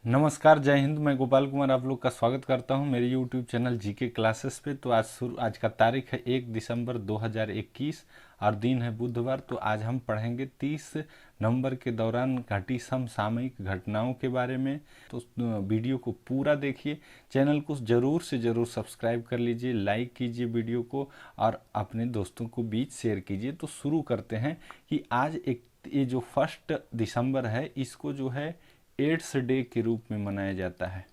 नमस्कार, जय हिंद। मैं गोपाल कुमार आप लोग का स्वागत करता हूं मेरे YouTube चैनल जीके क्लासेस पे। तो आज का तारीख है 1 दिसंबर 2021 और दिन है बुधवार। तो आज हम पढ़ेंगे 30 नवंबर के दौरान घटी समसामयिक घटनाओं के बारे में। तो वीडियो को पूरा देखिए, चैनल को ज़रूर से ज़रूर सब्सक्राइब कर लीजिए, लाइक कीजिए वीडियो को और अपने दोस्तों को बीच शेयर कीजिए। तो शुरू करते हैं कि आज ये जो 1 दिसंबर है, इसको जो है एड्स डे के रूप में मनाया जाता है।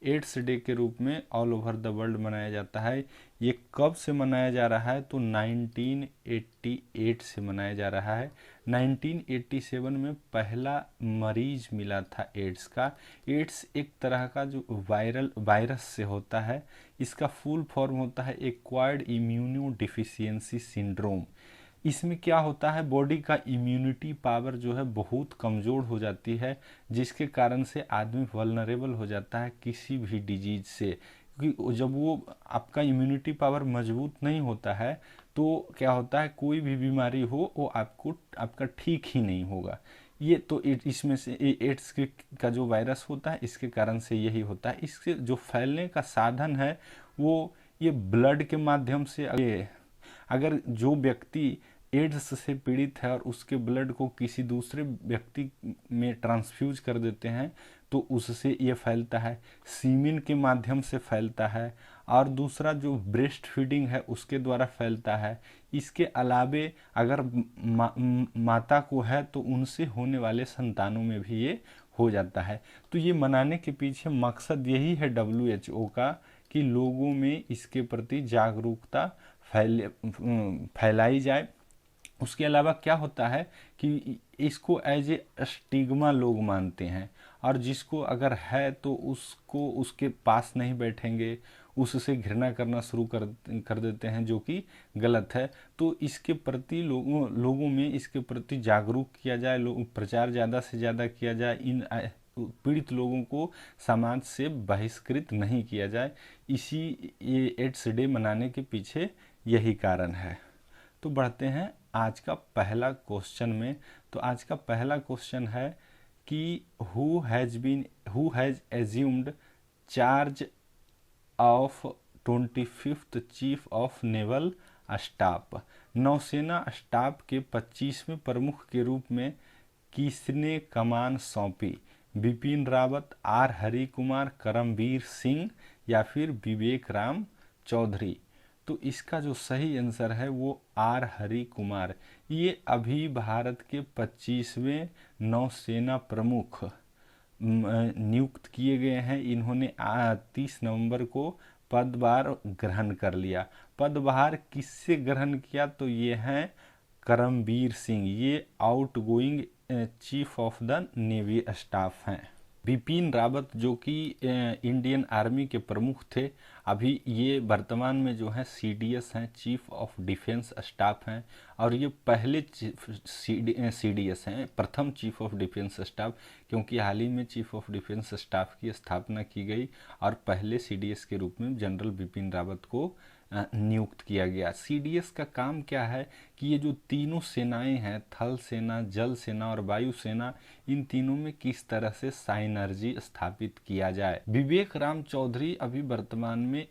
एड्स डे के रूप में ऑल ओवर द वर्ल्ड मनाया जाता है। ये कब से मनाया जा रहा है? तो 1988 से मनाया जा रहा है। 1987 में पहला मरीज मिला था एड्स का। एड्स एक तरह का जो वायरस से होता है। इसका फुल फॉर्म होता है एक्वायर्ड इम्यूनो डिफिशियंसी सिंड्रोम। इसमें क्या होता है, बॉडी का इम्यूनिटी पावर जो है बहुत कमज़ोर हो जाती है, जिसके कारण से आदमी वल्नरेबल हो जाता है किसी भी डिजीज से। क्योंकि जब वो आपका इम्यूनिटी पावर मजबूत नहीं होता है तो क्या होता है, कोई भी बीमारी हो वो आपका ठीक ही नहीं होगा। ये तो इसमें से एड्स का जो वायरस होता है इसके कारण से यही होता है। इसके जो फैलने का साधन है वो ये ब्लड के माध्यम से। अगर जो व्यक्ति एड्स से पीड़ित है और उसके ब्लड को किसी दूसरे व्यक्ति में ट्रांसफ्यूज कर देते हैं तो उससे ये फैलता है। सीमेन के माध्यम से फैलता है और दूसरा जो ब्रेस्ट फीडिंग है उसके द्वारा फैलता है। इसके अलावे अगर माता को है तो उनसे होने वाले संतानों में भी ये हो जाता है। तो ये मनाने के पीछे मकसद यही है WHO का कि लोगों में इसके प्रति जागरूकता फैलाई जाए। उसके अलावा क्या होता है कि इसको एज ए स्टिग्मा लोग मानते हैं और जिसको अगर है तो उसको उसके पास नहीं बैठेंगे, उससे घृणा करना शुरू कर देते हैं, जो कि गलत है। तो इसके प्रति लोगों में इसके प्रति जागरूक किया जाए, प्रचार ज़्यादा से ज़्यादा किया जाए, इन पीड़ित लोगों को समाज से बहिष्कृत नहीं किया जाए। इसी ये एड्स डे मनाने के पीछे यही कारण है। तो बढ़ते हैं आज का पहला क्वेश्चन में। तो आज का पहला क्वेश्चन है कि who has assumed charge of 25th chief of naval staff. नौसेना स्टाफ के 25वें प्रमुख के रूप में किसने कमान सौंपी? बिपिन रावत, आर हरि कुमार, करमबीर सिंह या फिर विवेक राम चौधरी। तो इसका जो सही आंसर है वो आर हरि कुमार। ये अभी भारत के 25वें नौसेना प्रमुख नियुक्त किए गए हैं। इन्होंने 30 नवंबर को पदभार ग्रहण कर लिया। पदभार किससे ग्रहण किया? तो ये हैं करमबीर सिंह। ये outgoing chief of the navy staff हैं। बिपिन रावत जो कि इंडियन आर्मी के प्रमुख थे, अभी ये वर्तमान में जो है CDS हैं, चीफ ऑफ डिफेंस स्टाफ हैं। और ये पहले CDS हैं, प्रथम चीफ ऑफ डिफेंस स्टाफ, क्योंकि हाल ही में चीफ ऑफ डिफेंस स्टाफ की स्थापना की गई और पहले CDS के रूप में जनरल बिपिन रावत को नियुक्त किया गया। CDS का काम क्या है कि ये जो तीनों सेनाएं हैं, थल सेना, जल सेना और वायु सेना, इन तीनों में किस तरह से साइनर्जी स्थापित किया जाए। विवेक राम चौधरी अभी वर्तमान में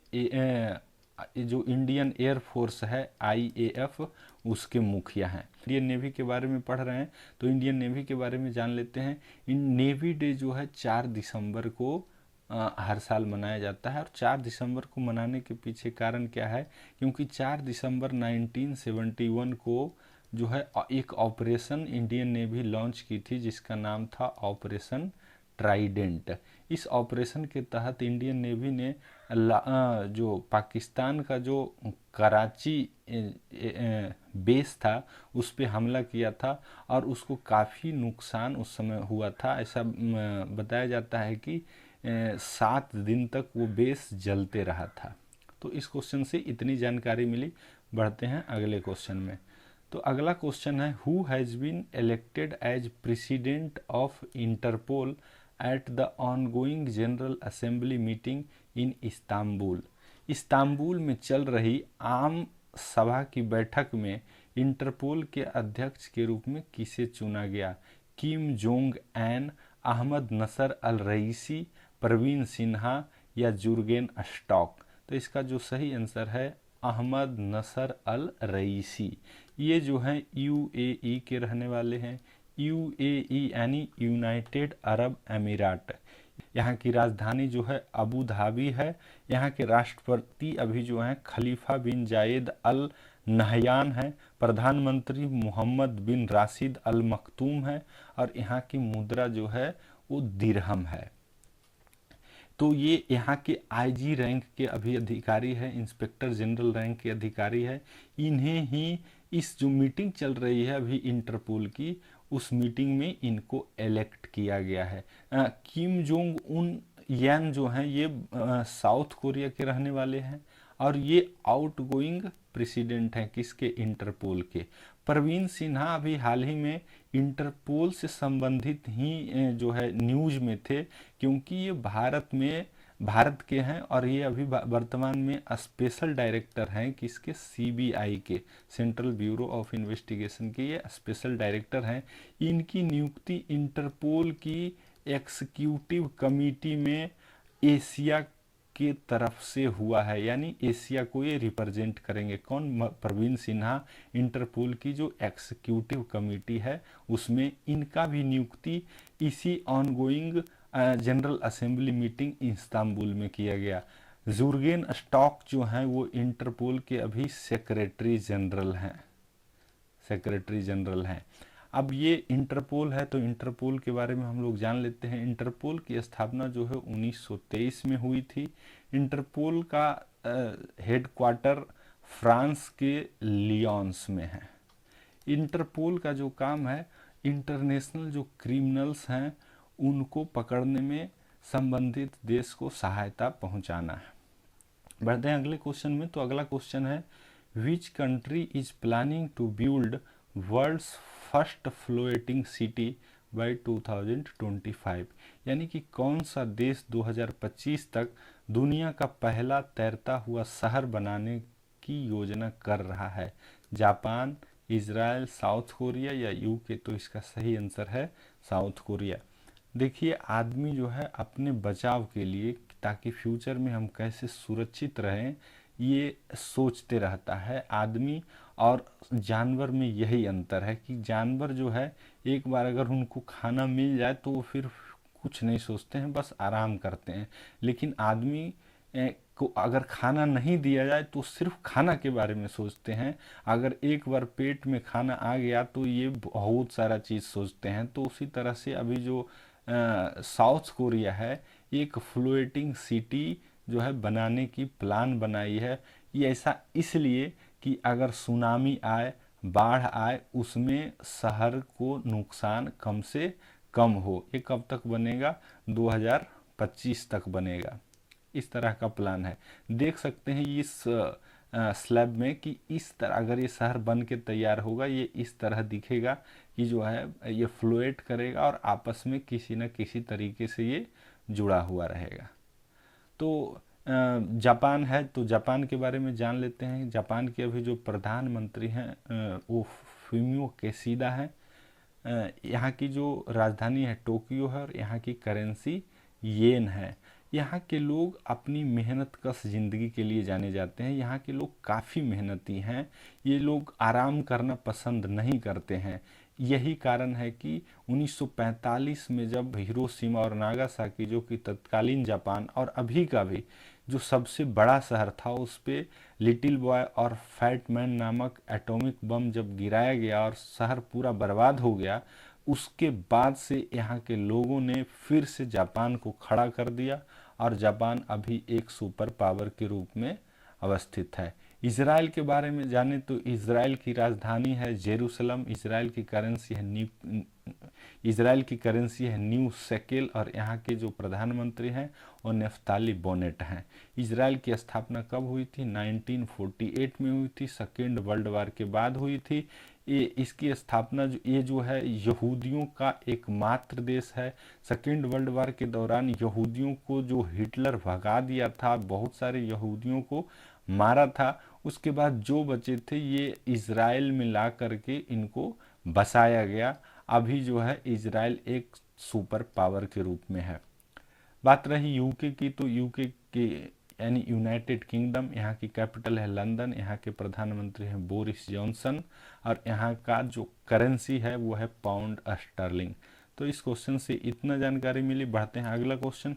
जो इंडियन एयर फोर्स है IAF, उसके मुखिया हैं। इंडियन नेवी के बारे में पढ़ रहे हैं तो इंडियन नेवी के बारे में जान लेते हैं। नेवी डे जो है 4 दिसंबर को हर साल मनाया जाता है। और 4 दिसंबर को मनाने के पीछे कारण क्या है? क्योंकि 4 दिसंबर 1971 को जो है एक ऑपरेशन इंडियन नेवी लॉन्च की थी जिसका नाम था ऑपरेशन ट्राइडेंट। इस ऑपरेशन के तहत इंडियन नेवी ने जो पाकिस्तान का जो कराची बेस था उस पे हमला किया था और उसको काफ़ी नुकसान उस समय हुआ था। ऐसा बताया जाता है कि 7 दिन तक वो बेस जलते रहा था। तो इस क्वेश्चन से इतनी जानकारी मिली। बढ़ते हैं अगले क्वेश्चन में। तो अगला क्वेश्चन है who has been elected as president of Interpol at the ongoing general assembly meeting in Istanbul. Istanbul में चल रही आम सभा की बैठक में इंटरपोल के अध्यक्ष के रूप में किसे चुना गया? किम जोंग एन, अहमद नसर अल रईसी, प्रवीण सिन्हा या जुर्गेन स्टॉक। तो इसका जो सही आंसर है अहमद नसर अल रईसी। ये जो हैं यूएई के रहने वाले हैं। यूएई यानी यूनाइटेड अरब अमीरात। यहाँ की राजधानी जो है अबू धाबी है। यहाँ के राष्ट्रपति अभी जो हैं खलीफा बिन जायद अल नहयान है। प्रधानमंत्री मोहम्मद बिन राशिद अल मखतूम है। और यहाँ की मुद्रा जो है वो दिरहम है। तो ये यहाँ के आईजी रैंक के अभी अधिकारी है, इंस्पेक्टर जनरल रैंक के अधिकारी है। इन्हें ही इस जो मीटिंग चल रही है अभी इंटरपोल की, उस मीटिंग में इनको इलेक्ट किया गया है। किम जोंग उन यान जो हैं ये साउथ कोरिया के रहने वाले हैं और ये आउटगोइंग प्रेसिडेंट हैं किसके, इंटरपोल के। प्रवीण सिन्हा अभी हाल ही में इंटरपोल से संबंधित ही जो है न्यूज में थे, क्योंकि ये भारत के हैं और ये अभी वर्तमान में स्पेशल डायरेक्टर हैं किसके, सीबीआई के, सेंट्रल ब्यूरो ऑफ इन्वेस्टिगेशन के ये स्पेशल डायरेक्टर हैं। इनकी नियुक्ति इंटरपोल की एग्जीक्यूटिव कमेटी में एशिया के तरफ से हुआ है, यानी एशिया को ये रिप्रेजेंट करेंगे। कौन, प्रवीण सिन्हा। इंटरपोल की जो एग्जीक्यूटिव कमेटी है उसमें इनका भी नियुक्ति इसी ongoing general assembly meeting Istanbul में किया गया। जुर्गेन स्टॉक जो हैं वो इंटरपोल के अभी सेक्रेटरी जनरल हैं। अब ये इंटरपोल है तो इंटरपोल के बारे में हम लोग जान लेते हैं। इंटरपोल की स्थापना जो है 1923 में हुई थी। इंटरपोल का हेडक्वार्टर फ्रांस के लियोन्स में है। इंटरपोल का जो काम है इंटरनेशनल जो क्रिमिनल्स हैं उनको पकड़ने में संबंधित देश को सहायता पहुंचाना है। बढ़ते हैं अगले क्वेश्चन में। तो अगला क्वेश्चन है, which country is planning to build world's first floating city by 2025, यानी कि कौन सा देश 2025 तक दुनिया का पहला तैरता हुआ शहर बनाने की योजना कर रहा है। जापान, इजराइल, साउथ कोरिया या यूके। तो इसका सही आंसर है साउथ कोरिया। देखिए आदमी जो है अपने बचाव के लिए, ताकि फ्यूचर में हम कैसे सुरक्षित रहें, ये सोचते रहता है आदमी। और जानवर में यही अंतर है कि जानवर जो है एक बार अगर उनको खाना मिल जाए तो वो फिर कुछ नहीं सोचते हैं, बस आराम करते हैं। लेकिन आदमी को अगर खाना नहीं दिया जाए तो सिर्फ खाना के बारे में सोचते हैं। अगर एक बार पेट में खाना आ गया तो ये बहुत सारा चीज़ सोचते हैं। तो उसी तरह से अभी जो साउथ कोरिया है एक फ्लोटिंग सिटी जो है बनाने की प्लान बनाई है। ये ऐसा इसलिए कि अगर सुनामी आए, बाढ़ आए, उसमें शहर को नुकसान कम से कम हो। ये कब तक बनेगा, 2025 तक बनेगा। इस तरह का प्लान है। देख सकते हैं इस स्लैब में कि इस तरह अगर ये शहर बन के तैयार होगा, ये इस तरह दिखेगा कि जो है ये फ्लोएट करेगा और आपस में किसी न किसी तरीके से ये जुड़ा हुआ रहेगा। तो जापान है, तो जापान के बारे में जान लेते हैं। जापान के अभी जो प्रधानमंत्री हैं वो फूमियो किशिदा हैं। यहाँ की जो राजधानी है टोक्यो है और यहाँ की करेंसी येन है। यहाँ के लोग अपनी मेहनत कश ज़िंदगी के लिए जाने जाते हैं। यहाँ के लोग काफ़ी मेहनती हैं। ये लोग आराम करना पसंद नहीं करते हैं। यही कारण है कि 1945 में जब हिरोशिमा और नागासाकी, जो कि तत्कालीन जापान और अभी का भी जो सबसे बड़ा शहर था, उस पे लिटिल बॉय और फैट मैन नामक एटॉमिक बम जब गिराया गया और शहर पूरा बर्बाद हो गया, उसके बाद से यहाँ के लोगों ने फिर से जापान को खड़ा कर दिया और जापान अभी एक सुपर पावर के रूप में अवस्थित है। इजराइल के बारे में जाने तो इजराइल की राजधानी है जेरूसलम। इजराइल की करेंसी है न्यू शेकेल और यहाँ के जो प्रधानमंत्री हैं वो नेफ्ताली बोनेट हैं। इजराइल की स्थापना कब हुई थी, 1948 में हुई थी। सेकेंड वर्ल्ड वार के बाद हुई थी। ये इसकी स्थापना ये जो है यहूदियों का एकमात्र देश है। सेकेंड वर्ल्ड वार के दौरान यहूदियों को जो हिटलर भगा दिया था, बहुत सारे यहूदियों को मारा था, उसके बाद जो बचे थे ये इजराइल में ला करके इनको बसाया गया। अभी जो है इजराइल एक सुपर पावर के रूप में है। बात रही यूके की, तो यूके के यानी यूनाइटेड किंगडम, यहाँ की कैपिटल है लंदन, यहाँ के प्रधानमंत्री हैं बोरिस जॉनसन, और यहाँ का जो करेंसी है वो है पाउंड स्टर्लिंग। तो इस क्वेश्चन से इतना जानकारी मिली। बढ़ते हैं अगला क्वेश्चन।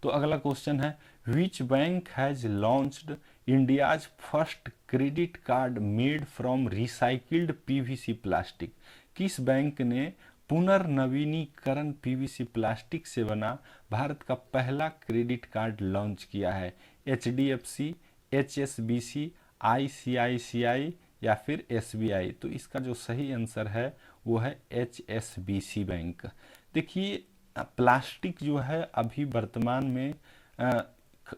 तो अगला क्वेश्चन है, which bank has launched India's first credit card made from recycled PVC plastic. किस बैंक ने पुनर्नवीनीकरण पीवीसी प्लास्टिक से बना भारत का पहला क्रेडिट कार्ड लॉन्च किया है? एचडीएफसी, एचएसबीसी, आईसीआईसीआई या फिर एसबीआई? तो इसका जो सही आंसर है वो है एचएसबीसी बैंक। देखिए, प्लास्टिक जो है अभी वर्तमान में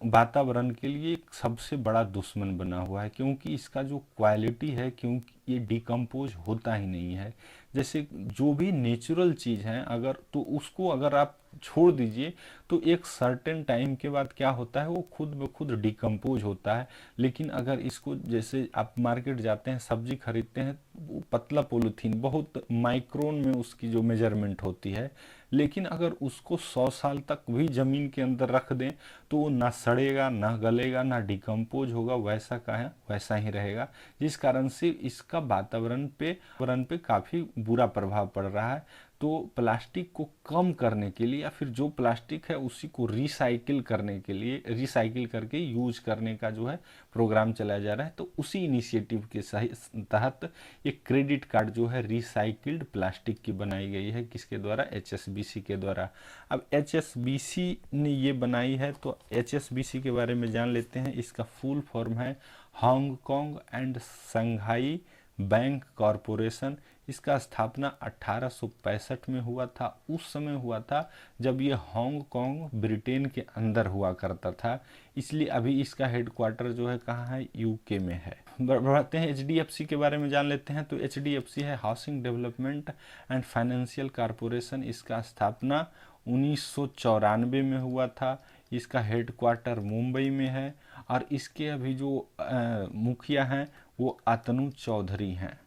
वातावरण के लिए एक सबसे बड़ा दुश्मन बना हुआ है, क्योंकि इसका जो क्वालिटी है, क्योंकि ये डिकम्पोज होता ही नहीं है। जैसे जो भी नेचुरल चीज़ है, अगर तो उसको अगर आप छोड़ दीजिए तो एक सर्टेन टाइम के बाद क्या होता है, वो खुद ब खुद डिकम्पोज होता है। लेकिन अगर इसको, जैसे आप मार्केट जाते हैं सब्जी खरीदते हैं, वो पतला पॉलीथीन, बहुत माइक्रोन में उसकी जो मेजरमेंट होती है, लेकिन अगर उसको 100 साल तक भी ज़मीन के अंदर रख दें तो वो ना सड़ेगा, ना गलेगा, ना डिकम्पोज होगा, वैसा का है वैसा ही रहेगा। जिस कारण से इसका वातावरण पे काफ़ी बुरा प्रभाव पड़ रहा है। तो प्लास्टिक को कम करने के लिए, या फिर जो प्लास्टिक है उसी को रिसाइकिल करने के लिए, रिसाइकिल करके यूज करने का जो है प्रोग्राम चलाया जा रहा है। तो उसी इनिशिएटिव के तहत एक क्रेडिट कार्ड जो है रिसाइकिल्ड प्लास्टिक की बनाई गई है। किसके द्वारा? एचएसबीसी के द्वारा। अब एचएसबीसी ने ये बनाई है, तो एचएसबीसी के बारे में जान लेते हैं। इसका फुल फॉर्म है Hong Kong and Shanghai bank corporation. इसका स्थापना 1865 में हुआ था। उस समय हुआ था जब ये हांगकांग ब्रिटेन के अंदर हुआ करता था, इसलिए अभी इसका हेडक्वार्टर जो है कहाँ है? यूके में है। बढ़ते हैं एचडीएफसी के बारे में जान लेते हैं। तो एचडीएफसी है housing development and financial corporation. इसका स्थापना 1994 में हुआ था। इसका हेडक्वार्टर मुंबई में है, और इसके अभी जो मुखिया हैं वो अतनु चौधरी हैं।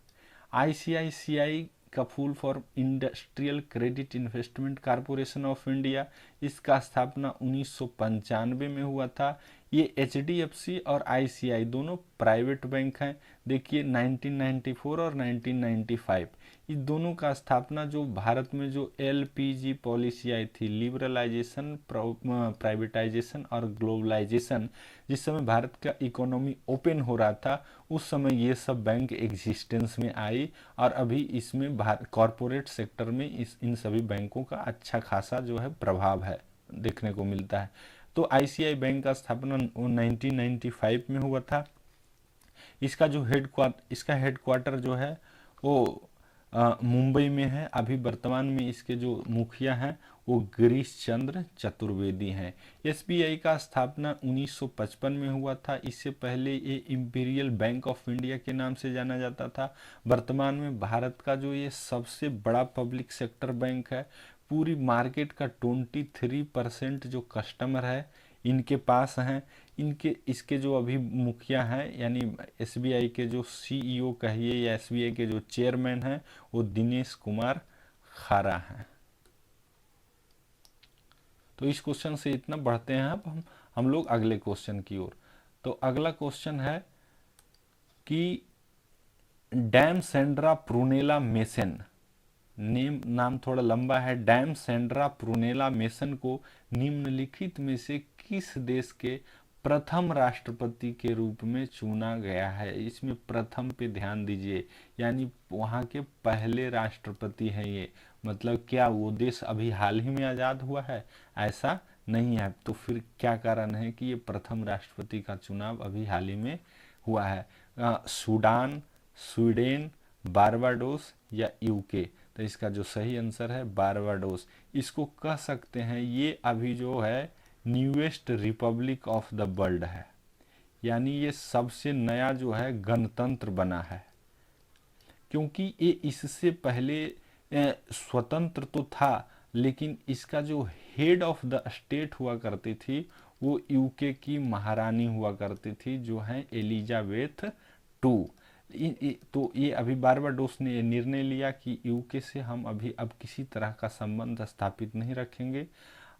आईसीआईसीआई का full form industrial credit investment corporation of India. इसका स्थापना 1995 में हुआ था। ये एचडीएफसी और आईसीआई दोनों प्राइवेट बैंक हैं। देखिए 1994 और 1995 इस दोनों का स्थापना, जो भारत में जो एलपीजी पॉलिसी आई थी, लिबरलाइजेशन, प्राइवेटाइजेशन और ग्लोबलाइजेशन, जिस समय भारत का इकोनॉमी ओपन हो रहा था, उस समय ये सब बैंक एग्जिस्टेंस में आई, और अभी इसमें कॉरपोरेट सेक्टर में इन सभी बैंकों का अच्छा खासा जो है प्रभाव है देखने को मिलता है। तो आईसीआई बैंक का स्थापना 1995 में हुआ था। इसका हेडक्वार्टर जो है वो मुंबई में है। अभी वर्तमान में इसके जो मुखिया हैं वो गिरीश चंद्र चतुर्वेदी हैं। एसबीआई का स्थापना 1955 में हुआ था। इससे पहले ये इंपीरियल बैंक ऑफ इंडिया के नाम से जाना जाता था। वर्तमान में भारत का जो ये सबसे बड़ा पब्लिक सेक्टर बैंक है। पूरी मार्केट का 23% जो कस्टमर है इनके पास हैं। इसके जो अभी मुखिया हैं, यानी एसबीआई के जो सीईओ कहिए या एसबीआई के जो चेयरमैन हैं, वो दिनेश कुमार खारा हैं। तो इस क्वेश्चन से इतना। बढ़ते हैं अब हम लोग अगले क्वेश्चन की ओर। तो अगला क्वेश्चन है कि डैम सेंड्रा प्रूनेला मेसन, नाम थोड़ा लंबा है, डैम सेंड्रा प्रूनेला मेसन को निम्नलिखित में से किस देश के प्रथम राष्ट्रपति के रूप में चुना गया है? इसमें प्रथम पे ध्यान दीजिए, यानी वहाँ के पहले राष्ट्रपति हैं ये। मतलब क्या वो देश अभी हाल ही में आज़ाद हुआ है? ऐसा नहीं है। तो फिर क्या कारण है कि ये प्रथम राष्ट्रपति का चुनाव अभी हाल ही में हुआ है? सूडान, स्वीडन, बारबाडोस या यूके? तो इसका जो सही आंसर है बारबाडोस। इसको कह सकते हैं ये अभी जो है newest Republic of the world है, यानी ये सबसे नया जो है गणतंत्र बना है। क्योंकि ये इससे पहले स्वतंत्र तो था, लेकिन इसका जो हेड ऑफ द स्टेट हुआ करती थी वो यूके की महारानी हुआ करती थी, जो है एलिजाबेथ टू। तो ये अभी बारबाडोस ने ये निर्णय लिया कि यूके से हम अभी अब किसी तरह का संबंध स्थापित नहीं रखेंगे,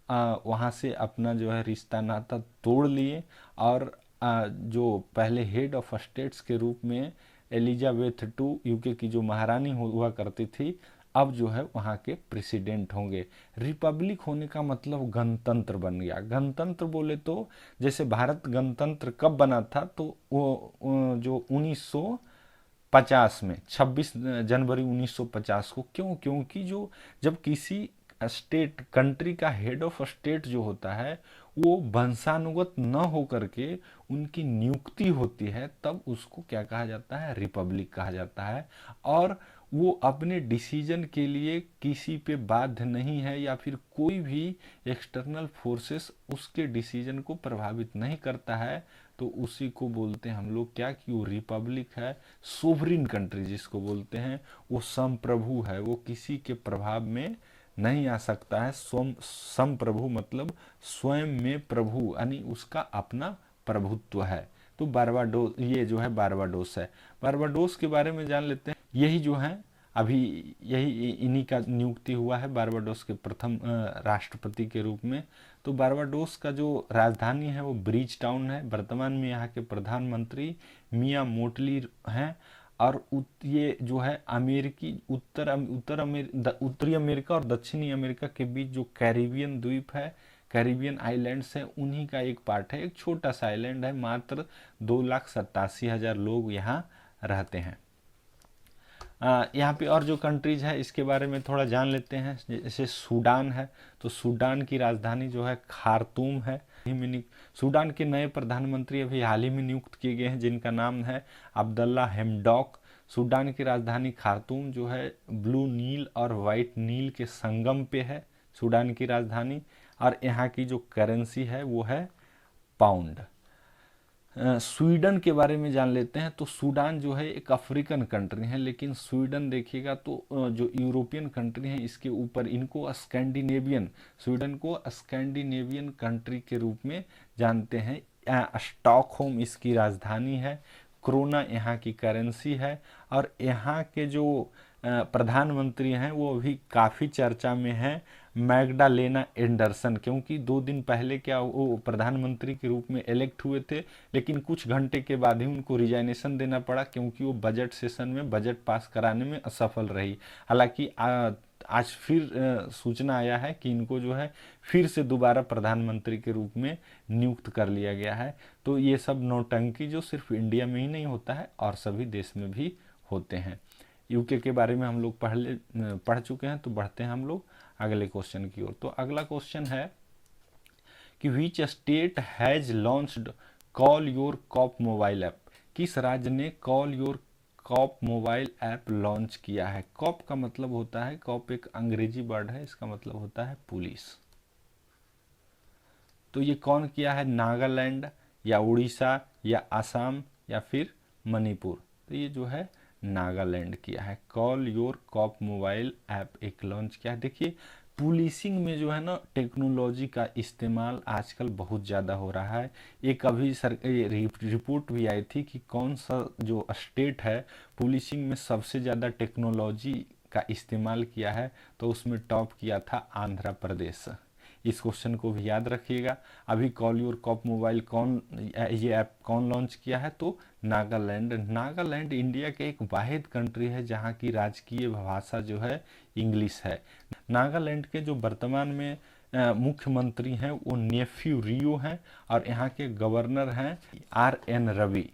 वहाँ से अपना जो है रिश्ता नाता तोड़ लिए। और जो पहले हेड ऑफ स्टेट्स के रूप में एलिजाबेथ टू यूके की जो महारानी हुआ करती थी, अब जो है वहाँ के प्रेसिडेंट होंगे। रिपब्लिक होने का मतलब गणतंत्र बन गया। गणतंत्र बोले तो जैसे भारत गणतंत्र कब बना था, तो वो जो 1950 में 26 जनवरी 1950 को। क्यों? क्योंकि जो जब किसी स्टेट कंट्री का हेड ऑफ स्टेट जो होता है वो वंशानुगत न हो करके उनकी नियुक्ति होती है, तब उसको क्या कहा जाता है? रिपब्लिक कहा जाता है। और वो अपने डिसीजन के लिए किसी पे बाध्य नहीं है, या फिर कोई भी एक्सटर्नल फोर्सेस उसके डिसीजन को प्रभावित नहीं करता है, तो उसी को बोलते हैं हम लोग क्या, कि वो रिपब्लिक है। सोवरिन कंट्री जिसको बोलते हैं, वो संप्रभु है, वो किसी के प्रभाव में नहीं आ सकता है। संप्रभु मतलब स्वयं में प्रभु, यानी उसका अपना प्रभुत्व है। तो बारबाडोस, ये जो है बारबाडोस है। बारबाडोस के बारे में जान लेते हैं। यही जो है अभी यही इन्हीं का नियुक्ति हुआ है बारबाडोस के प्रथम राष्ट्रपति के रूप में। तो बारबाडोस का जो राजधानी है वो ब्रिज टाउन है। वर्तमान में यहाँ के प्रधानमंत्री मिया मोटली हैं। और ये जो है अमेरिकी उत्तरी अमेरिका और दक्षिणी अमेरिका के बीच जो कैरिबियन द्वीप है, कैरिबियन आइलैंड्स हैं, उन्हीं का एक पार्ट है। एक छोटा सा आइलैंड है, मात्र 2,87,000 लोग यहाँ रहते हैं। यहाँ पे और जो कंट्रीज है इसके बारे में थोड़ा जान लेते हैं। जैसे सूडान है, तो सूडान की राजधानी जो है खार्तूम है। सूडान के नए प्रधानमंत्री अभी हाल ही में नियुक्त किए गए हैं, जिनका नाम है अब्दुल्ला हेमडॉक। सूडान की राजधानी खार्तूम जो है ब्लू नील और वाइट नील के संगम पे है सूडान की राजधानी। और यहाँ की जो करेंसी है वो है पाउंड। स्वीडन के बारे में जान लेते हैं। तो सूडान जो है एक अफ्रीकन कंट्री है, लेकिन स्वीडन देखिएगा तो जो यूरोपियन कंट्री है इसके ऊपर इनको स्कैंडिनेवियन, स्वीडन को स्कैंडिनेवियन कंट्री के रूप में जानते हैं। स्टॉकहोम इसकी राजधानी है। क्रोना यहाँ की करेंसी है। और यहाँ के जो प्रधानमंत्री हैं वो अभी काफ़ी चर्चा में है, मैग्डालेना एंडरसन। क्योंकि 2 दिन पहले क्या वो प्रधानमंत्री के रूप में इलेक्ट हुए थे, लेकिन कुछ घंटे के बाद ही उनको रिजाइनेशन देना पड़ा, क्योंकि वो बजट सेशन में बजट पास कराने में असफल रही। हालांकि आज फिर सूचना आया है कि इनको जो है फिर से दोबारा प्रधानमंत्री के रूप में नियुक्त कर लिया गया है। तो ये सब नौटंकी जो सिर्फ इंडिया में ही नहीं होता है और सभी देश में भी होते हैं। यूके के बारे में हम लोग पढ़ चुके हैं। तो बढ़ते हैं हम लोग अगले क्वेश्चन की ओर। तो अगला क्वेश्चन है कि which state has launched call your cop mobile app. किस राज्य ने call your cop mobile app launch किया है? कॉप का मतलब होता है, कॉप एक अंग्रेजी वर्ड है, इसका मतलब होता है पुलिस। तो ये कौन किया है? नागालैंड या उड़ीसा या असम या फिर मणिपुर? तो ये जो है नागालैंड किया है। Call your cop mobile app एक लॉन्च किया है। देखिए पुलिसिंग में जो है ना टेक्नोलॉजी का इस्तेमाल आजकल बहुत ज़्यादा हो रहा है। एक अभी रिपोर्ट भी आई थी कि कौन सा जो स्टेट है पुलिसिंग में सबसे ज़्यादा टेक्नोलॉजी का इस्तेमाल किया है, तो उसमें टॉप किया था आंध्र प्रदेश। इस क्वेश्चन को भी याद रखिएगा। अभी कॉल योर कॉप मोबाइल ये ऐप कौन लॉन्च किया है? तो नागालैंड। नागालैंड इंडिया के एक वाहिद कंट्री है जहाँ की राजकीय भाषा जो है इंग्लिश है। नागालैंड के जो वर्तमान में मुख्यमंत्री हैं वो नेफ्यू रियो हैं, और यहाँ के गवर्नर हैं RN रवि।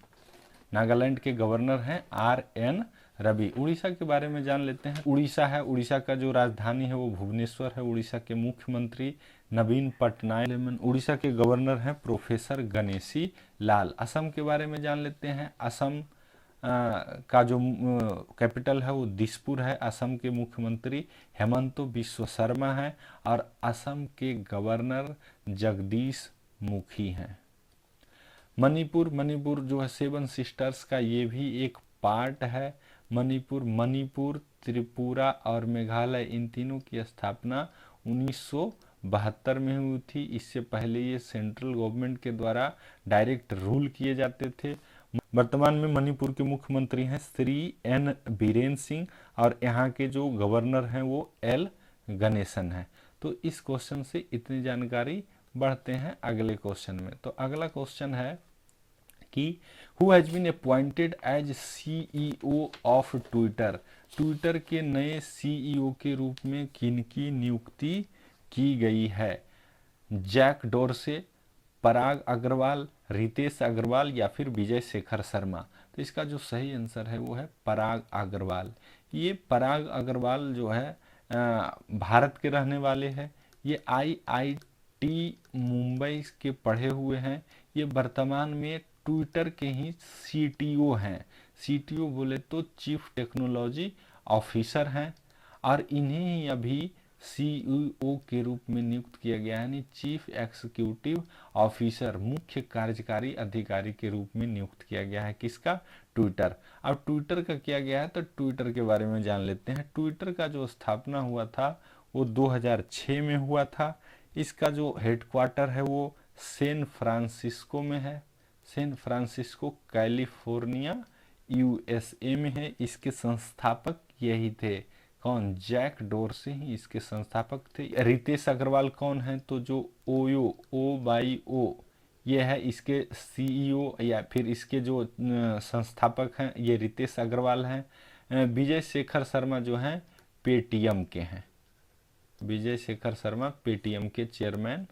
नागालैंड के गवर्नर हैं RN रवि। उड़ीसा के बारे में जान लेते हैं। उड़ीसा है, उड़ीसा का जो राजधानी है वो भुवनेश्वर है। उड़ीसा के मुख्यमंत्री नवीन पटनायक। उड़ीसा के गवर्नर हैं प्रोफेसर गणेशी लाल। असम के बारे में जान लेते हैं। असम का जो कैपिटल है वो दिसपुर है। असम के मुख्यमंत्री हेमंत बिश्व शर्मा हैं, और असम के गवर्नर जगदीश मुखी हैं। मणिपुर जो है 7 सिस्टर्स का ये भी एक पार्ट है। मणिपुर, त्रिपुरा और मेघालय, इन तीनों की स्थापना 1972 में हुई थी। इससे पहले ये सेंट्रल गवर्नमेंट के द्वारा डायरेक्ट रूल किए जाते थे। वर्तमान में मणिपुर के मुख्यमंत्री हैं श्री एन बीरेन सिंह और यहाँ के जो गवर्नर हैं वो एल गणेशन हैं। तो इस क्वेश्चन से इतनी जानकारी बढ़ते हैं अगले क्वेश्चन में। तो अगला क्वेश्चन है कि who has been appointed as CEO of Twitter. Twitter के नए सीईओ के रूप में किनकी नियुक्ति की गई है? जैक डोरसे, पराग अग्रवाल, रितेश अग्रवाल या फिर विजय शेखर शर्मा। तो इसका जो सही आंसर है वो है पराग अग्रवाल। ये पराग अग्रवाल जो है भारत के रहने वाले हैं। ये आईआईटी मुंबई के पढ़े हुए हैं। ये वर्तमान में ट्विटर के ही सीटीओ हैं। सीटीओ बोले तो चीफ टेक्नोलॉजी ऑफिसर हैं और इन्हें ही अभी सीईओ के रूप में नियुक्त किया गया है, यानी चीफ एग्जीक्यूटिव ऑफिसर, मुख्य कार्यकारी अधिकारी के रूप में नियुक्त किया गया है। किसका? ट्विटर। अब ट्विटर का किया गया है तो ट्विटर के बारे में जान लेते हैं। ट्विटर का जो स्थापना हुआ था वो 2006 में हुआ था। इसका जो हेडक्वार्टर है वो सैन फ्रांसिस्को में है। सैन फ्रांसिस्को कैलिफोर्निया यूएसए में है। इसके संस्थापक यही थे। कौन? जैक डोरसे ही इसके संस्थापक थे। रितेश अग्रवाल कौन है? तो जो ओ ये है इसके सीईओ या फिर इसके जो संस्थापक हैं ये रितेश अग्रवाल हैं। विजय शेखर शर्मा जो हैं पेटीएम के हैं। विजय शेखर शर्मा पेटीएम के चेयरमैन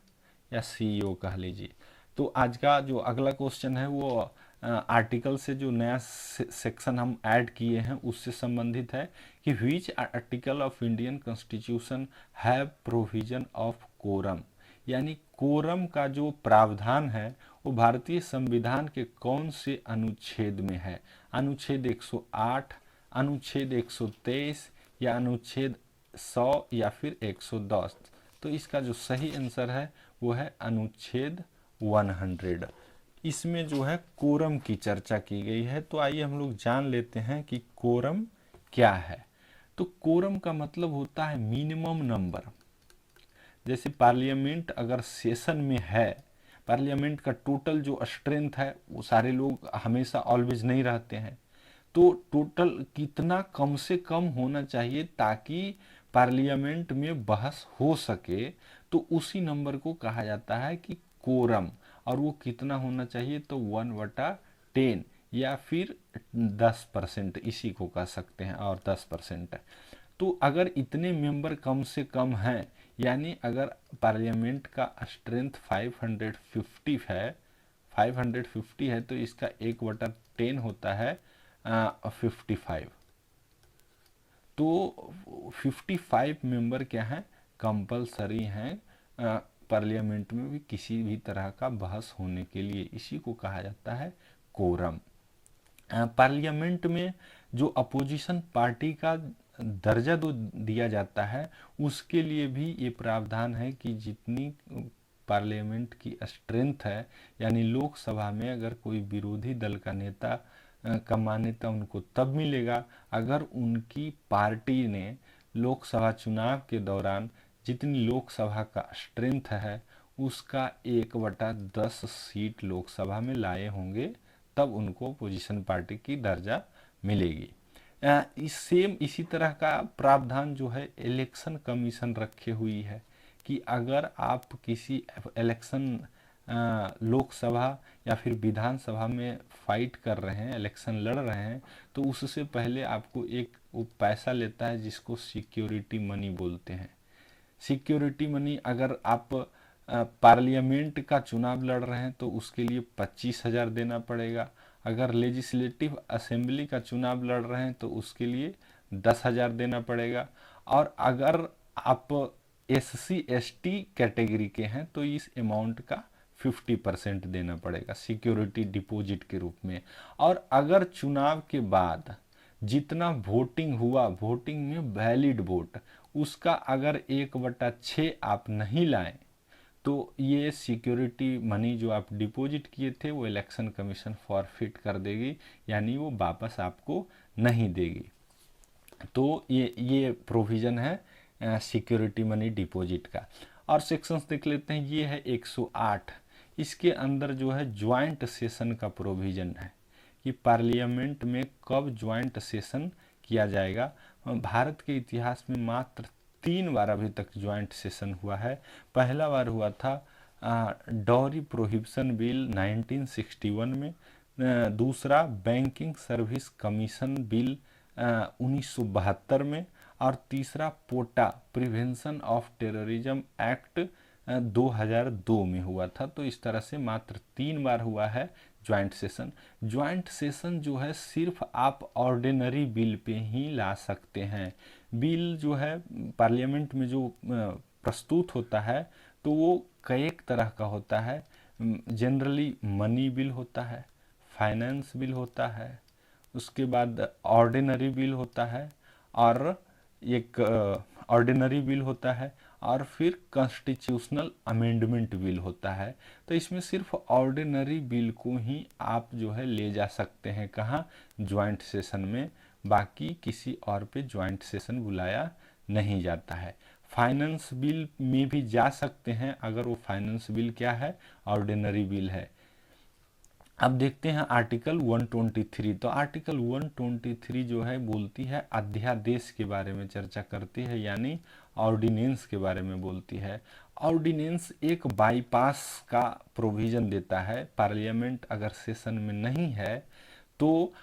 या सीईओ कह लीजिए। तो आज का जो अगला क्वेश्चन है वो आर्टिकल से जो नया सेक्शन हम ऐड किए हैं उससे संबंधित है कि which article of Indian constitution have provision of quorum. यानी कोरम का जो प्रावधान है वो भारतीय संविधान के कौन से अनुच्छेद में है? अनुच्छेद 108, अनुच्छेद 123 या अनुच्छेद 100 या फिर 110। तो इसका जो सही आंसर है वो है अनुच्छेद 100। इसमें जो है कोरम की चर्चा की गई है। तो आइए हम लोग जान लेते हैं कि कोरम क्या है। तो कोरम का मतलब होता है मिनिमम नंबर। जैसे पार्लियामेंट अगर सेशन में है, पार्लियामेंट का टोटल जो स्ट्रेंथ है वो सारे लोग हमेशा ऑलवेज नहीं रहते हैं, तो टोटल कितना कम से कम होना चाहिए ताकि पार्लियामेंट में बहस हो सके, तो उसी नंबर को कहा जाता है कि कोरम। और वो कितना होना चाहिए? तो 1/10 या फिर 10%, इसी को कह सकते हैं, और 10%। तो अगर इतने मेंबर कम से कम हैं, यानी अगर पार्लियामेंट का स्ट्रेंथ 550 है, 550 है तो इसका 1/10 होता है 55। तो 55 मेंबर क्या हैं? कंपलसरी हैं पार्लियामेंट में भी किसी भी तरह का बहस होने के लिए। इसी को कहा जाता है कोरम। पार्लियामेंट में जो अपोजिशन पार्टी का दर्जा दो दिया जाता है उसके लिए भी ये प्रावधान है कि जितनी पार्लियामेंट की स्ट्रेंथ है, यानी लोकसभा में अगर कोई विरोधी दल का नेता का मान्यता उनको तब मिलेगा अगर उनकी पार्टी ने लोकसभा चुनाव के दौरान जितनी लोकसभा का स्ट्रेंथ है उसका 1/10 सीट लोकसभा में लाए होंगे, तब उनको अपोजिशन पार्टी की दर्जा मिलेगी। इसी तरह का प्रावधान जो है इलेक्शन कमीशन रखे हुई है कि अगर आप किसी इलेक्शन लोकसभा या फिर विधानसभा में फाइट कर रहे हैं, इलेक्शन लड़ रहे हैं, तो उससे पहले आपको एक वो पैसा लेता है जिसको सिक्योरिटी मनी बोलते हैं। सिक्योरिटी मनी अगर आप पार्लियामेंट का चुनाव लड़ रहे हैं तो उसके लिए 25,000 देना पड़ेगा। अगर लेजिस्लेटिव असेंबली का चुनाव लड़ रहे हैं तो उसके लिए 10,000 देना पड़ेगा। और अगर आप SC ST कैटेगरी के हैं तो इस अमाउंट का 50% देना पड़ेगा सिक्योरिटी डिपॉजिट के रूप में। और अगर चुनाव के बाद जितना वोटिंग हुआ, वोटिंग में वैलिड वोट, उसका अगर 1/6 आप नहीं लाएं तो ये सिक्योरिटी मनी जो आप डिपॉजिट किए थे वो इलेक्शन कमीशन फॉरफिट कर देगी, यानी वो वापस आपको नहीं देगी। तो ये प्रोविज़न है सिक्योरिटी मनी डिपॉजिट का। और सेक्शंस देख लेते हैं। ये है 108। इसके अंदर जो है ज्वाइंट सेशन का प्रोविज़न है कि पार्लियामेंट में कब ज्वाइंट सेशन किया जाएगा। भारत के इतिहास में मात्र 3 बार अभी तक ज्वाइंट सेशन हुआ है। पहला बार हुआ था डॉरी प्रोहिबिशन बिल 1961 में, दूसरा बैंकिंग सर्विस कमीशन बिल 1972 में, और तीसरा पोटा प्रिवेंशन ऑफ टेररिज्म एक्ट 2002 में हुआ था। तो इस तरह से मात्र 3 बार हुआ है ज्वाइंट सेशन। ज्वाइंट सेशन जो है सिर्फ आप ऑर्डिनरी बिल पे ही ला सकते हैं। बिल जो है पार्लियामेंट में जो प्रस्तुत होता है तो वो कई तरह का होता है। जनरली मनी बिल होता है, फाइनेंस बिल होता है, उसके बाद ऑर्डिनरी बिल होता है, और एक ऑर्डिनरी बिल होता है, और फिर कॉन्स्टिट्यूशनल अमेंडमेंट बिल होता है। तो इसमें सिर्फ ऑर्डिनरी बिल को ही आप जो है ले जा सकते हैं कहाँ, ज्वाइंट सेशन में। बाकी किसी और पे ज्वाइंट सेशन बुलाया नहीं जाता है। फाइनेंस बिल में भी जा सकते हैं अगर वो फाइनेंस बिल क्या है, ऑर्डिनरी बिल है। अब देखते हैं आर्टिकल 123। तो आर्टिकल 123 जो है बोलती है अध्यादेश के बारे में चर्चा करती है, यानी ऑर्डिनेंस के बारे में बोलती है। ऑर्डिनेंस एक बाईपास का प्रोविजन देता है। पार्लियामेंट अगर सेशन में नहीं है तो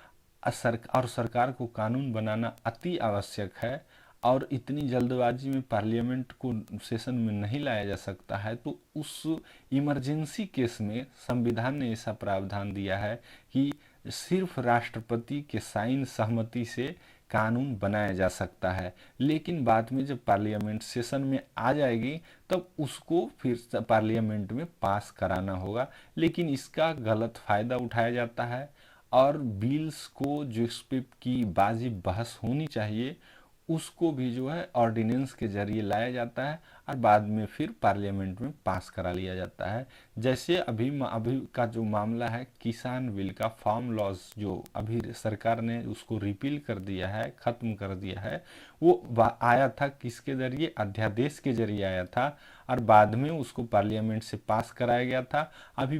सरकार को कानून बनाना अति आवश्यक है, और इतनी जल्दबाजी में पार्लियामेंट को सेशन में नहीं लाया जा सकता है। तो उस इमरजेंसी केस में संविधान ने ऐसा प्रावधान दिया है कि सिर्फ राष्ट्रपति के साइन सहमति से कानून बनाया जा सकता है। लेकिन बाद में जब पार्लियामेंट सेशन में आ जाएगी तब उसको फिर पार्लियामेंट में पास कराना होगा। लेकिन इसका गलत फायदा उठाया जाता है, और बिल्स को जिस पे की बाजी बहस होनी चाहिए उसको भी जो है ऑर्डिनेंस के जरिए लाया जाता है, और बाद में फिर पार्लियामेंट में पास करा लिया जाता है। जैसे अभी का जो मामला है किसान बिल का, फार्म लॉज जो अभी सरकार ने उसको रिपील कर दिया है, खत्म कर दिया है, वो आया था किसके जरिए, अध्यादेश के जरिए आया था, और बाद में उसको पार्लियामेंट से पास कराया गया था। अभी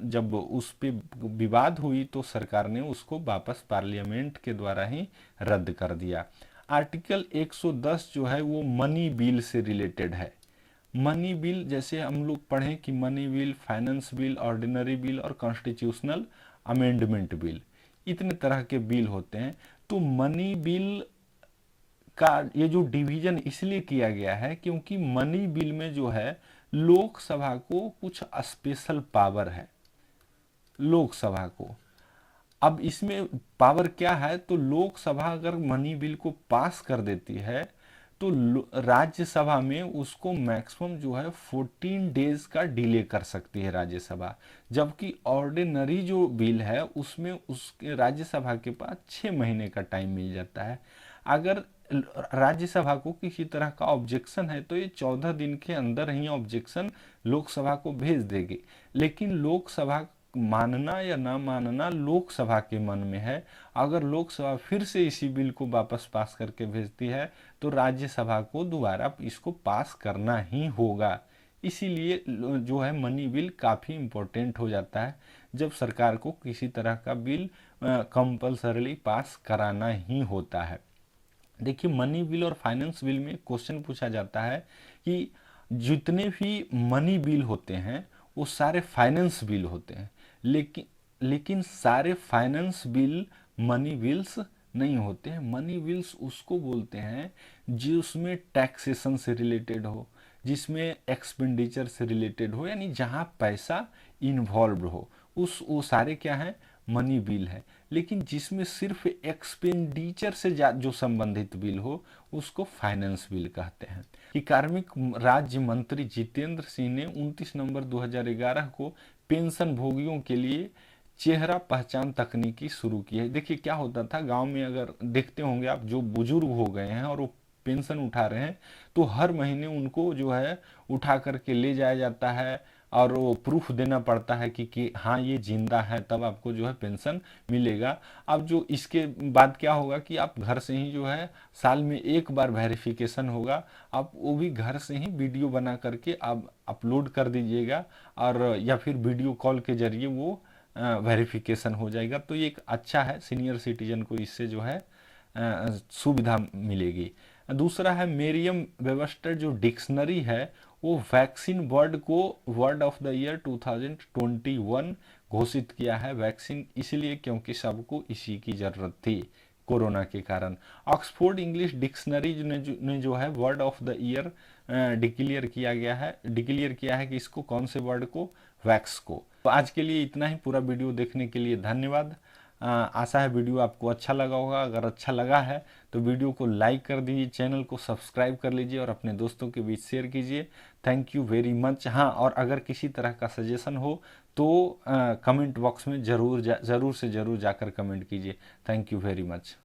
जब उस पर विवाद हुई तो सरकार ने उसको वापस पार्लियामेंट के द्वारा ही रद्द कर दिया। आर्टिकल 110 जो है वो मनी बिल से रिलेटेड है। मनी बिल जैसे हम लोग पढ़ें कि money bill, finance bill, ordinary bill और कॉन्स्टिट्यूशनल अमेंडमेंट बिल, इतने तरह के बिल होते हैं। तो मनी बिल का ये जो डिवीजन इसलिए किया गया है क्योंकि मनी बिल में जो है लोकसभा को कुछ स्पेशल पावर है। लोकसभा को अब इसमें पावर क्या है, तो लोकसभा अगर मनी बिल को पास कर देती है तो राज्यसभा में उसको मैक्सिमम जो है 14 डेज का डिले कर सकती है राज्यसभा। जबकि ऑर्डिनरी जो बिल है उसमें उसके राज्यसभा के पास 6 महीने का टाइम मिल जाता है। अगर राज्यसभा को किसी तरह का ऑब्जेक्शन है तो ये 14 दिन के अंदर ही ऑब्जेक्शन लोकसभा को भेज देगी। लेकिन लोकसभा मानना या ना मानना लोकसभा के मन में है। अगर लोकसभा फिर से इसी बिल को वापस पास करके भेजती है तो राज्यसभा को दोबारा इसको पास करना ही होगा। इसीलिए जो है मनी बिल काफ़ी इम्पोर्टेंट हो जाता है जब सरकार को किसी तरह का बिल कंपल्सरली पास कराना ही होता है। देखिए मनी बिल और फाइनेंस बिल में क्वेश्चन पूछा जाता है कि जितने भी मनी बिल होते हैं वो सारे फाइनेंस बिल होते हैं, लेकिन सारे फाइनेंस बिल मनी बिल्स नहीं होते हैं। मनी बिल्स उसको बोलते हैं जिसमें टैक्सेशन से रिलेटेड हो, जिसमें एक्सपेंडिचर से रिलेटेड हो, यानी जहाँ पैसा इन्वॉल्व हो वो सारे क्या हैं, मनी बिल है। लेकिन जिसमें सिर्फ एक्सपेंडिचर से जो संबंधित बिल हो उसको फाइनेंस बिल कहते हैं। कि कार्मिक राज्य मंत्री जितेंद्र सिंह ने 29 नवंबर 2011 को पेंशन भोगियों के लिए चेहरा पहचान तकनीकी शुरू की है। देखिए क्या होता था गांव में, अगर देखते होंगे आप, जो बुजुर्ग हो गए हैं और वो पेंशन उठा रहे हैं तो हर महीने उनको जो है उठा करके ले जाया जाता है और वो प्रूफ देना पड़ता है कि हाँ ये जिंदा है, तब आपको जो है पेंशन मिलेगा। अब जो इसके बाद क्या होगा कि आप घर से ही जो है साल में एक बार वेरिफिकेशन होगा, आप वो भी घर से ही वीडियो बना करके आप अपलोड कर दीजिएगा, और या फिर वीडियो कॉल के जरिए वो वेरिफिकेशन हो जाएगा। तो ये एक अच्छा है, सीनियर सिटीजन को इससे जो है सुविधा मिलेगी। दूसरा है मेरियम वेबस्टर जो डिक्शनरी है वो वैक्सीन वर्ड को वर्ड ऑफ द ईयर 2021 घोषित किया है। वैक्सीन इसलिए क्योंकि सबको इसी की ज़रूरत थी कोरोना के कारण। ऑक्सफोर्ड इंग्लिश डिक्शनरी ने जो है word of the year declare किया है कि इसको कौन से वर्ड को, वैक्स को। तो आज के लिए इतना ही। पूरा वीडियो देखने के लिए धन्यवाद। आशा है वीडियो आपको अच्छा लगा होगा। अगर अच्छा लगा है तो वीडियो को लाइक कर दीजिए, चैनल को सब्सक्राइब कर लीजिए और अपने दोस्तों के बीच शेयर कीजिए। Thank you very much. हाँ, और अगर किसी तरह का सजेशन हो तो कमेंट बॉक्स में ज़रूर से ज़रूर जाकर कमेंट कीजिए। Thank you very much.